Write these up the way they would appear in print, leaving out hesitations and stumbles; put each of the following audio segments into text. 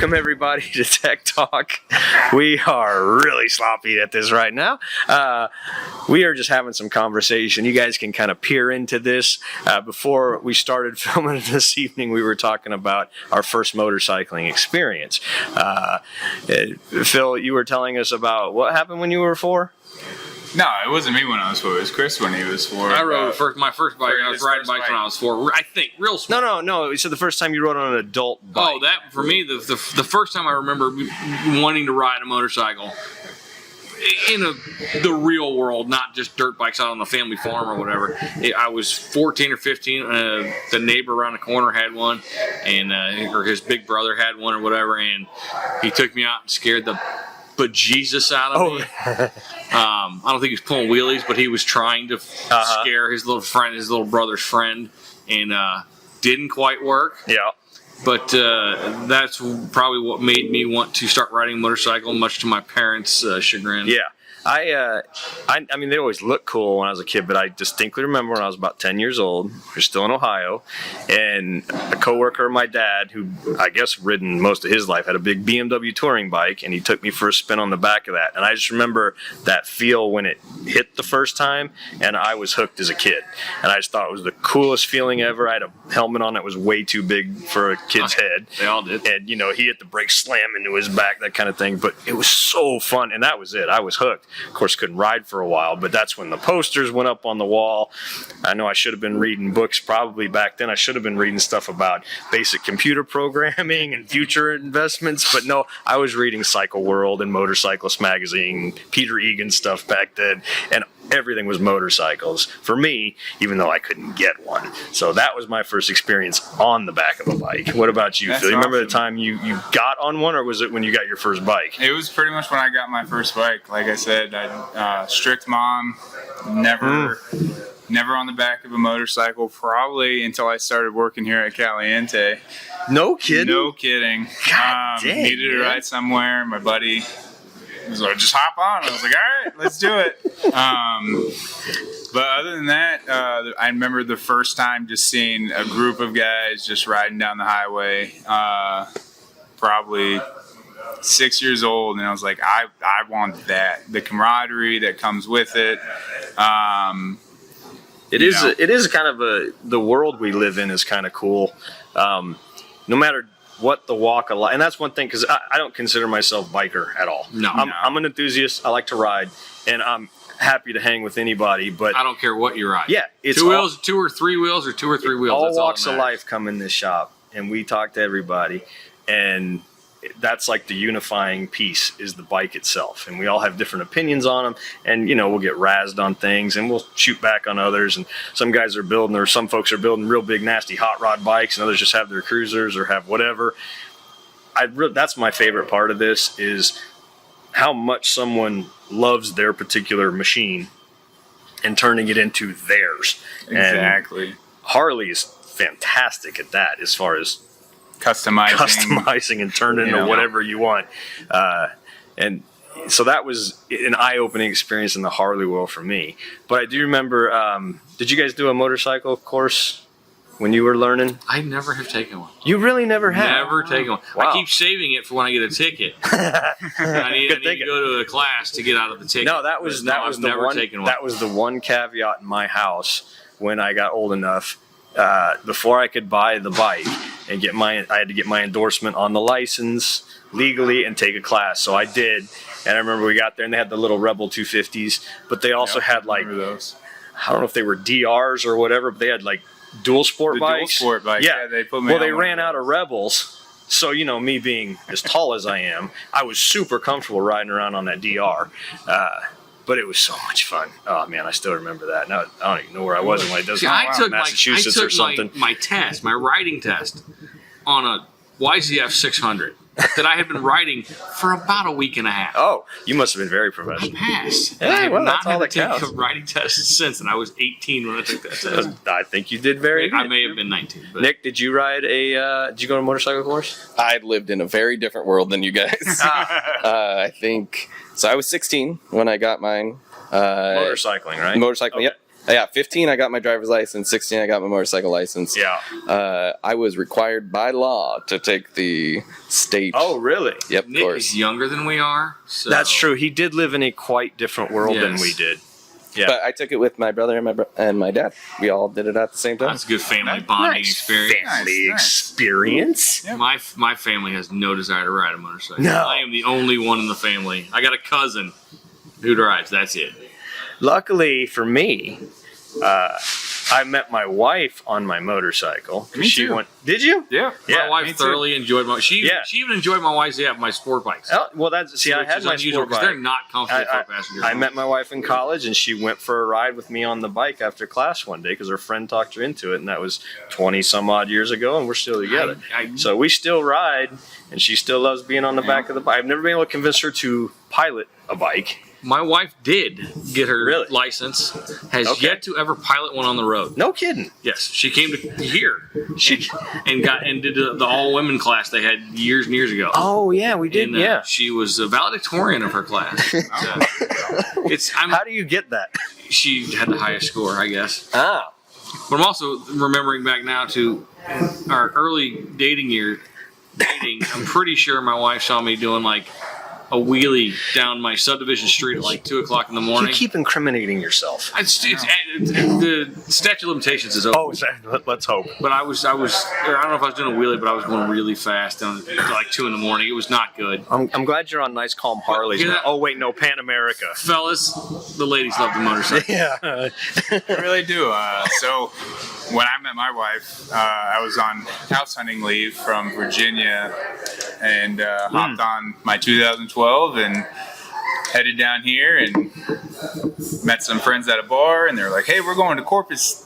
Welcome everybody to Tech Talk. We are really sloppy at this right now. We are just having some conversation. You guys can kind of peer into this. Before we started filming this evening, we were talking about our first motorcycling experience. Phil, you were telling us about what happened when you were 4? No, it wasn't me when I was 4. It was Chris when he was 4. I rode my first bike. I was riding bikes when I was 4. I think real small. No. So the first time you rode on an adult bike. Oh, that for me, the first time I remember wanting to ride a motorcycle in the real world, not just dirt bikes out on the family farm or whatever. I was 14 or 15. The neighbor around the corner had one, and or his big brother had one or whatever, and he took me out and scared the bejesus out of me. I don't think he was pulling wheelies, but he was trying to scare his little friend, his little brother's friend, and didn't quite work. Yeah. But that's probably what made me want to start riding a motorcycle, much to my parents' chagrin. Yeah. I mean, they always looked cool when I was a kid, but I distinctly remember when I was about 10 years old, we're still in Ohio, and a coworker of my dad, who I guess ridden most of his life, had a big BMW touring bike, and he took me for a spin on the back of that. And I just remember that feel when it hit the first time, and I was hooked as a kid. And I just thought it was the coolest feeling ever. I had a helmet on that was way too big for a kid's head. They all did. And, you know, he hit the brake slam into his back, that kind of thing. But it was so fun, and that was it. I was hooked. Of course, couldn't ride for a while, but that's when the posters went up on the wall. I know I should have been reading books probably back then. I should have been reading stuff about basic computer programming and future investments, but no, I was reading Cycle World and Motorcyclist Magazine, Peter Egan stuff back then, and everything was motorcycles for me, even though I couldn't get one. So that was my first experience on the back of a bike. What about you, Phil? You remember the time you got on one, or was it when you got your first bike? It was pretty much when I got my first bike. Like I said, strict mom, never on the back of a motorcycle, probably until I started working here at Caliente. No kidding? No kidding. God dang, needed to ride somewhere. My buddy was like, just hop on. I was like, all right, let's do it. But other than that, I remember the first time just seeing a group of guys just riding down the highway, probably 6 years old, and I was like, I want that. The camaraderie that comes with it. It is kind of the world we live in is kind of cool. No matter what the walk of life, and that's one thing, because I don't consider myself biker at all. No. I'm an enthusiast. I like to ride, and I'm happy to hang with anybody, but I don't care what you ride. Yeah, it's two or three wheels. All walks of life come in this shop, and we talk to everybody, and that's like the unifying piece is the bike itself, and we all have different opinions on them, and you know, we'll get razzed on things and we'll shoot back on others, and some guys are building, or some folks are building real big nasty hot rod bikes, and others just have their cruisers or have whatever. That's my favorite part of this, is how much someone loves their particular machine and turning it into theirs. Exactly. And Harley is fantastic at that, as far as customizing and turning into whatever you want. And so that was an eye-opening experience in the Harley world for me. But I do remember, did you guys do a motorcycle course when you were learning? I never have taken one. You really never have? Never taken one. Wow. I keep saving it for when I get a ticket. I need to go to a class to get out of the ticket. No, that was the one caveat in my house when I got old enough. Before I could buy the bike and I had to get my endorsement on the license legally and take a class. So I did, and I remember we got there and they had the little Rebel 250s, but they also had like those. I don't know if they were DRs or whatever, but they had like dual sport bikes. Dual sport bikes. Yeah, they put me. Well, they ran out of Rebels, so you know, me being as tall as I am, I was super comfortable riding around on that DR. But it was so much fun. Oh man, I still remember that. Now I don't even know where I was when I did Massachusetts or something. My riding test on a YZF 600 that I had been riding for about a week and a half. Oh, you must have been very professional. I passed. Yeah, I have that's all that not had to counts. take a riding test since, and I was 18 when I took that test. I think you did very good. I may have been 19. But. Nick, did you ride did you go to a motorcycle course? I lived in a very different world than you guys. I think, so I was 16 when I got mine. Motorcycling, right? Motorcycling, Okay. yep. Yeah, 15 I got my driver's license, 16 I got my motorcycle license. Yeah. I was required by law to take the state. Oh, really? Yep, of Nick course. is younger than we are. So. That's true. He did live in a quite different world than Yes. we did. Yeah. But I took it with my brother and my dad. We all did it at the same time. That's a good family bonding experience. Family Nice. experience. Yeah. My family has no desire to ride a motorcycle. No. I am the only one in the family. I got a cousin who drives. That's it. Luckily for me, I met my wife on my motorcycle. 'Cause Me she too. went. Did you? Yeah. Yeah, My wife me too. thoroughly enjoyed my. She Yeah. even enjoyed my wife's my sport bikes. Oh, well, that's see. I which had is my unusual sport because bike. they're not comfortable for passengers. I met my wife in college, and she went for a ride with me on the bike after class one day because her friend talked her into it, and that was 20 some odd years ago, and we're still together. So we still ride, and she still loves being on the back of the bike. I've never been able to convince her to pilot a bike. My wife did get her Really? license. Has Okay. yet to ever pilot one on the road. No kidding. Yes, she came to here. She and did the all women class they had years and years ago. Oh yeah, we did. And, Yeah. she was a valedictorian of her class. How do you get that? She had the highest score, I guess. Ah. But I'm also remembering back now to our early dating year. I'm pretty sure my wife saw me doing like a wheelie down my subdivision street at like 2:00 in the You morning. keep incriminating yourself. The statute of limitations is over. Oh, let's hope. But I don't know if I was doing a wheelie, but I was going really fast down at like 2 a.m. It was not good. I'm glad you're on nice, calm Harleys. Hear now. that? Oh wait, no, Pan America. Fellas, the ladies love the motorcycle. Yeah. I really do. So when I met my wife, I was on house hunting leave from Virginia and hopped on my 2012 and headed down here and met some friends at a bar, and they were like, "Hey, we're going to Corpus."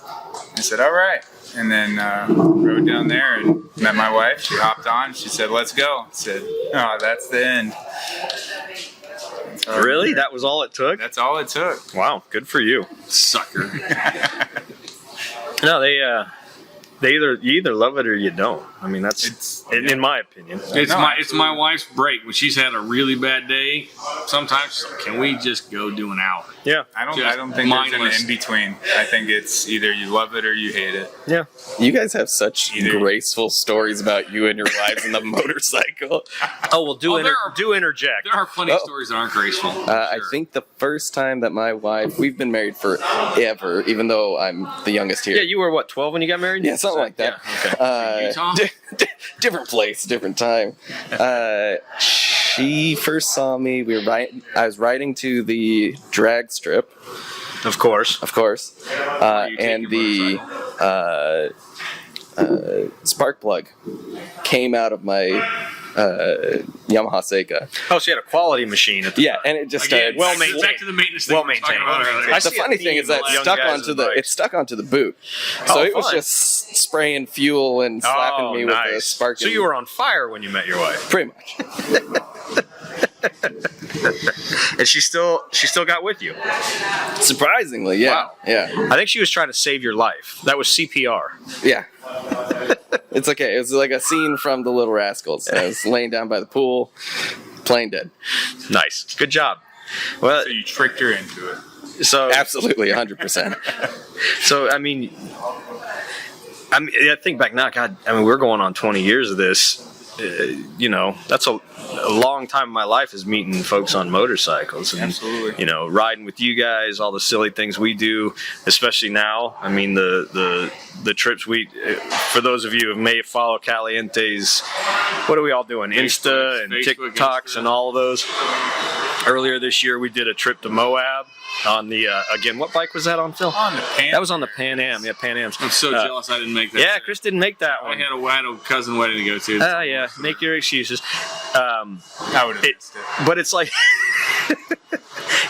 I said, "All right." And then rode down there and met my wife. She hopped on. She said, "Let's go." I said, "Oh, that's the end." Really? That was all it took? That's all it took. Wow, good for you. Sucker. No, you either love it or you don't. I mean, that's in my opinion. It's my wife's break when she's had a really bad day. Sometimes she's like, can we just go do an hour? Yeah. I don't Just think mindless. there's an in between. I think it's either you love it or you hate it. Yeah. You guys have such Either. graceful stories about you and your wives and the motorcycle. Oh, well, do there interject. There are plenty of stories that aren't graceful. I think the first time that my wife, we've been married forever, even though I'm the youngest here. Yeah, you were what, 12 when you got married? Yeah, something like that. Yeah, Utah? Different place, different time. She first saw me. I was riding to the drag strip, Of course. you take and your the spark plug came out of my Yamaha Seika. Oh, so you had a quality machine at the Yeah, and it just Again, started. well maintained. Back to the maintenance thing Well we were talking maintained. about earlier. I The see a funny thing theme is that with it young stuck guys onto with the bikes. it stuck onto the boot, so Oh, it was fun. just spraying fuel and slapping me with a spark. So you were on fire when you met your wife, pretty much. and she still got with you. Surprisingly, yeah, Wow. yeah, I think she was trying to save your life. That was CPR. yeah. It's okay. It was like a scene from The Little Rascals. I was laying down by the pool, plain dead. Nice, good job. Well, So you tricked her into it. so Absolutely, 100%. So I mean, I think back now. God, I mean, we're going on 20 years of this. That's a long time in my life is meeting folks on motorcycles and Absolutely. riding with you guys, all the silly things we do, especially now. I mean, the trips we, for those of you who may follow Caliente's, what are we all doing? Insta and Facebook, TikToks Insta. and all of those. Earlier this year, we did a trip to Moab on the again. What bike was that on, Phil? On the pan. That was on the Pan Am. Yeah, Pan Am's. I'm so jealous I didn't make that. Yeah, Chris didn't make that I one. had a cousin wedding to go to. Yeah, make your excuses. I would have missed it. But it's like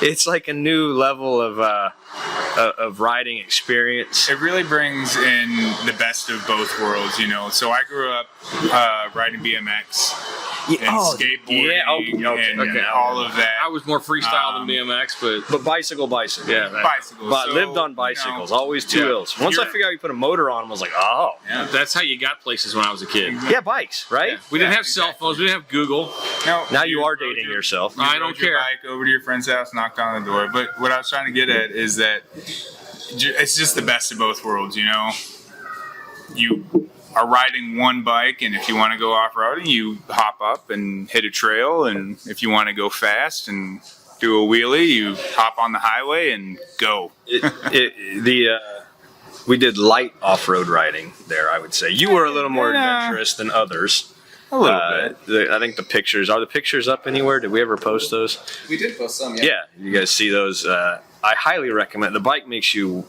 it's like a new level of riding experience. It really brings in the best of both worlds, So I grew up riding BMX and skateboarding and all of that. I was more freestyle than BMX, But bicycle. yeah, bicycles. But So, lived on bicycles, always two yeah. wheels. Once I You're- figured out you put a motor on them, I was like, oh. Yeah. that's how you got places when I was a kid. Yeah, bikes, right? Yeah. We didn't Yeah, have cell exactly. phones. We didn't have Google. Now you are rode dating your- yourself. I you don't rode your care. bike over to your friend's house, knocked on the door. But what I was trying to get at is that it's just the best of both worlds, you know. You are riding one bike, and if you want to go off-roading, you hop up and hit a trail, and if you want to go fast and do a wheelie, you hop on the highway and go. We did light off-road riding there, I would say. You were a little more adventurous than others. A little bit. I think the pictures, are the pictures up anywhere? Did we ever post those? We did post some, Yeah, you guys see those? I highly recommend. The bike makes you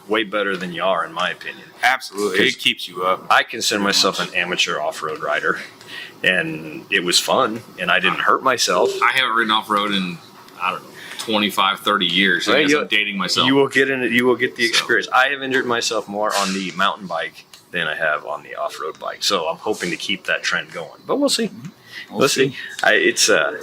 way better than you are, in my opinion. Absolutely. It keeps you up. I consider myself an amateur off-road rider, and it was fun, and I didn't hurt myself. I haven't ridden off-road in, I don't know, 25, 30 years. I guess I'm dating myself. You will get in it. You will get the experience. I have injured myself more on the mountain bike than I have on the off-road bike, so I'm hoping to keep that trend going. But we'll see. We'll see. It's the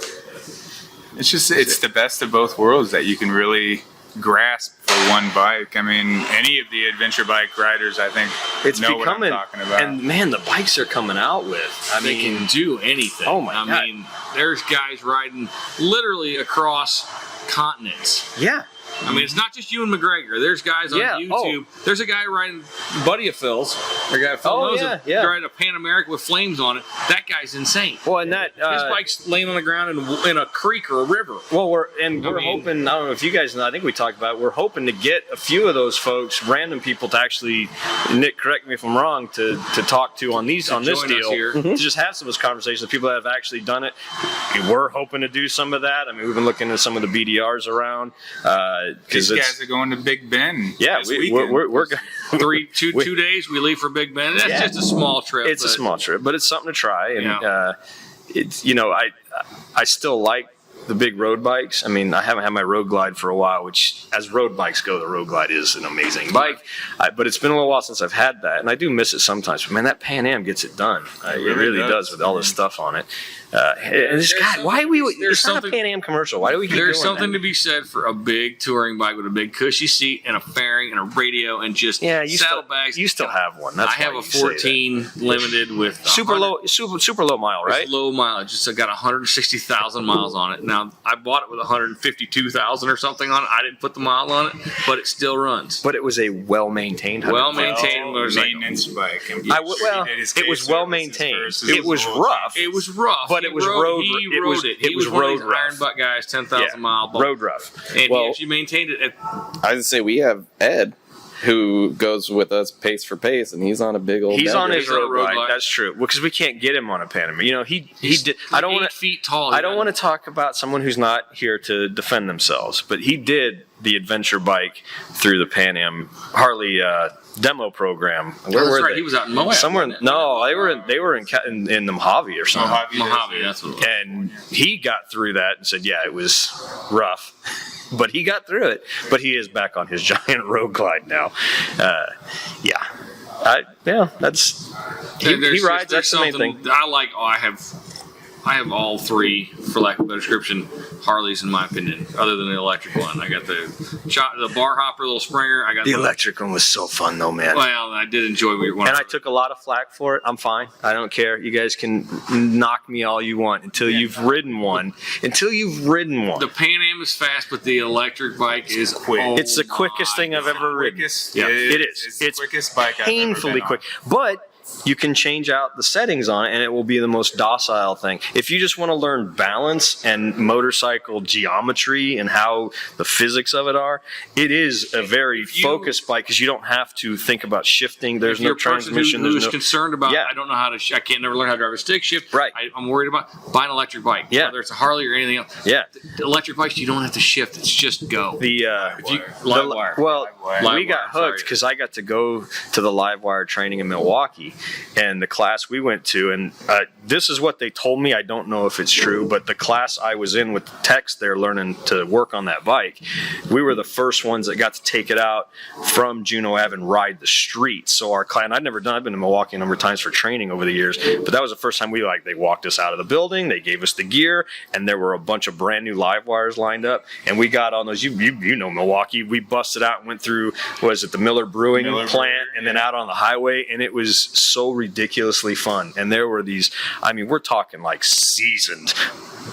best of both worlds that you can really grasp for one bike. I mean, any of the adventure bike riders, I think, know what I'm talking about. And man, the bikes they're coming out with, they can do anything. Oh my God. I mean, there's guys riding literally across continents. Yeah. I mean, it's not just Ewan McGregor. There's guys on YouTube. Oh. There's a guy riding, buddy of Phil's. A guy Phil knows it. Riding a Pan American with flames on it. That guy's insane. Well, and that his bike's laying on the ground in a creek or a river. Well, we're hoping. I don't know if you guys know. I think we talked about it. We're hoping to get a few of those folks, random people, to actually, Nick, correct me if I'm wrong, to talk to on this deal. To just have some of those conversations with people that have actually done it. We're hoping to do some of that. I mean, we've been looking at some of the BDRs around. These guys are going to Big Bend. Yeah, we're 2 days. We leave for Big Bend. That's just a small trip. It's a small trip, but it's something to try. And it's I still like the big road bikes. I mean, I haven't had my Road Glide for a while, which, as road bikes go, the Road Glide is an amazing bike. But it's been a little while since I've had that, and I do miss it sometimes. But man, that Pan Am gets it done. It really does with all this stuff on it. And this guy, it's not a Pan Am commercial. Why do we keep doing There's something to be said for a big touring bike with a big cushy seat and a fairing and a radio and just saddlebags. You still have one. That's I have a 14 limited with super low mile, right? It's low mileage. It's got 160,000 miles on it. Now I bought it with 152,000 or something on it. I didn't put the mile on it, but it still runs. But it was a well-maintained maintenance bike. It was well-maintained. It was rough. It was rough. But it was road. It was road rough. Iron butt guys, 10,000 mile bike. Road rough. And he actually maintained it. I would say we have Ed, who goes with us pace for pace, and he's on a big old. He's on his road bike. That's true. Well, because we can't get him on a Pan Am. You know, he did. I don't want 8 feet tall. I don't want to talk about someone who's not here to defend themselves, but he did the adventure bike through the Pan Am Harley demo program. Where were they? He was out in Moab. Somewhere. No, they were in the Mojave or something. Mojave, that's what it was. And he got through that and said, "Yeah, it was rough." But he got through it. But he is back on his giant Road Glide now. That's he rides. That's the main thing. I have all three, for lack of a better description, Harleys in my opinion, other than the electric one. I got the bar hopper, little Springer. I got the electric one was so fun though, man. Well, I did enjoy one. And I took a lot of flack for it. I'm fine. I don't care. You guys can knock me all you want until you've ridden one. The Pan Am is fast, but the electric bike is quick. It's the quickest thing I've ever ridden. Yeah, it is. It's the quickest bike I've painfully ever been quick. But you can change out the settings on it and it will be the most docile thing. If you just want to learn balance and motorcycle geometry and how the physics of it are, it is a very focused bike because you don't have to think about shifting. There's no transmission. Who's concerned about, I don't know how to, I can't never learn how to drive a stick shift. Right. I'm worried about buying an electric bike. Yeah. Whether it's a Harley or anything else. Yeah. The electric bikes, you don't have to shift. It's just go. We got hooked because I got to go to the live wire training in Milwaukee, and the class we went to, and this is what they told me. I don't know if it's true, but the class I was in with the techs there learning to work on that bike, we were the first ones that got to take it out from Juneau Ave and ride the streets. So our class, and I've been to Milwaukee a number of times for training over the years, but that was the first time they walked us out of the building, they gave us the gear, and there were a bunch of brand new live wires lined up, and we got on those. You know Milwaukee, we busted out and went through, the Miller Brewing plant, and then out on the highway, and it was so ridiculously fun. And there were these, we're talking like seasoned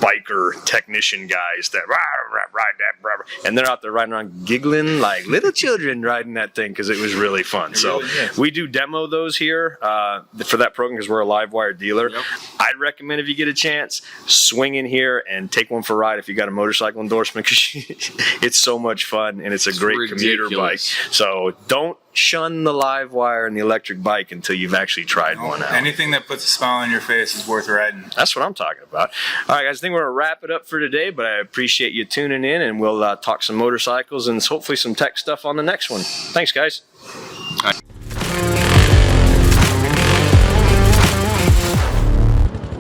biker technician guys that ride that, brah, brah." And they're out there riding around giggling like little children riding that thing because it was really fun. So really is. we do demo those here for that program because we're a live wire dealer. Yep. I'd recommend if you get a chance, swing in here and take one for a ride if you got a motorcycle endorsement because it's so much fun and it's a great commuter bike. ridiculous. So don't shun the live wire and the electric bike until you've actually tried one out. Anything that puts a smile on your face is worth riding. That's what I'm talking about. All right, guys, I think we're going to wrap it up for today, but I appreciate you tuning in, and we'll talk some motorcycles and hopefully some tech stuff on the next one. Thanks, guys.